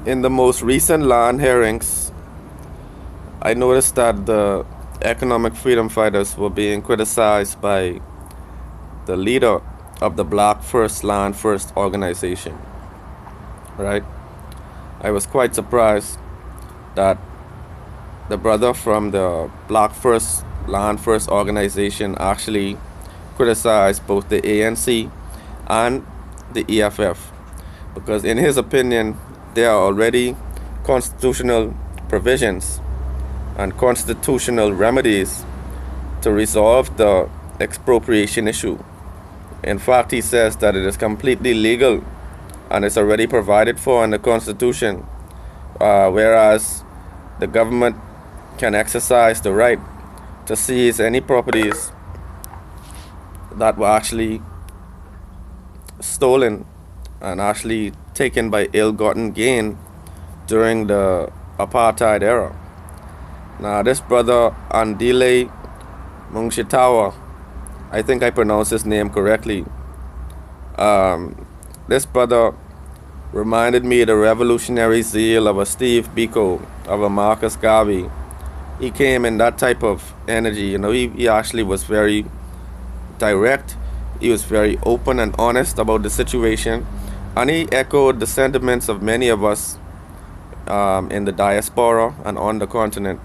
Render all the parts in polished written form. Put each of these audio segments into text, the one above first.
In the most recent land hearings, I noticed that the economic freedom fighters were being criticized by the leader of the Black First Land First organization, right? I was quite surprised that the brother from the Black First Land First organization actually criticized both the ANC and the EFF, because in his opinion there are already constitutional provisions and constitutional remedies to resolve the expropriation issue. In fact, he says that it is completely legal and it's already provided for in the Constitution, whereas the government can exercise the right to seize any properties that were actually stolen and actually taken by ill-gotten gain during the apartheid era. Now, this brother Andile Mngxitawa, I think I pronounced his name correctly. This brother reminded me of the revolutionary zeal of a Steve Biko, of a Marcus Garvey. He came in that type of energy. He actually was very direct. He was very open and honest about the situation, and he echoed the sentiments of many of us in the diaspora and on the continent,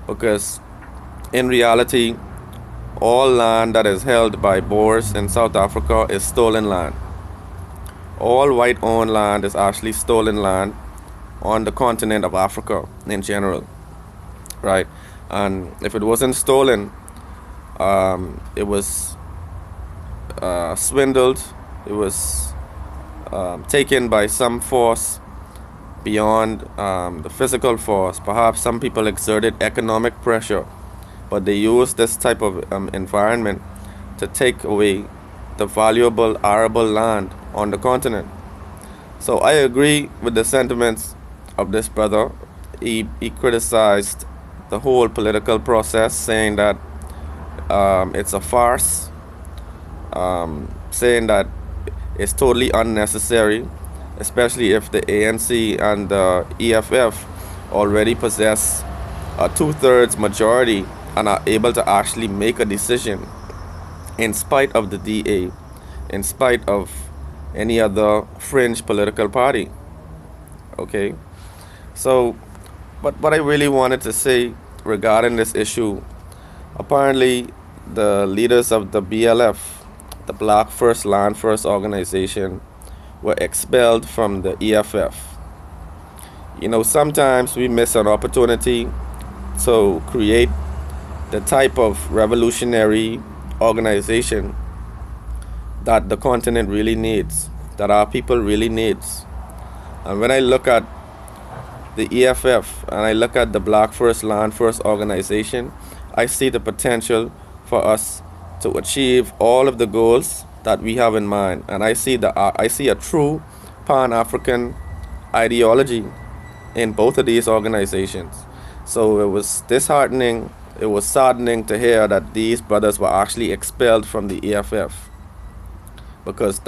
because in reality, all land that is held by Boers in South Africa is stolen land. All white-owned land is actually stolen land on the continent of Africa in general, right? And if it wasn't stolen, it was swindled. It was taken by some force beyond the physical force. Perhaps some people exerted economic pressure, but they used this type of environment to take away the valuable arable land on the continent. So I agree with the sentiments of this brother. He criticized the whole political process, saying that it's a farce, saying that it's totally unnecessary, especially if the ANC and the EFF already possess a 2/3 majority and are able to actually make a decision in spite of the DA, in spite of any other fringe political party. Okay? So, but what I really wanted to say regarding this issue, apparently the leaders of the BLF, the Black First Land First organization, were expelled from the EFF. Sometimes we miss an opportunity to create the type of revolutionary organization that the continent really needs, that our people really needs. And when I look at the EFF and I look at the Black First Land First organization, I see the potential for us to achieve all of the goals that we have in mind. And I see a true Pan-African ideology in both of these organizations. So it was disheartening, it was saddening to hear that these brothers were actually expelled from the EFF, because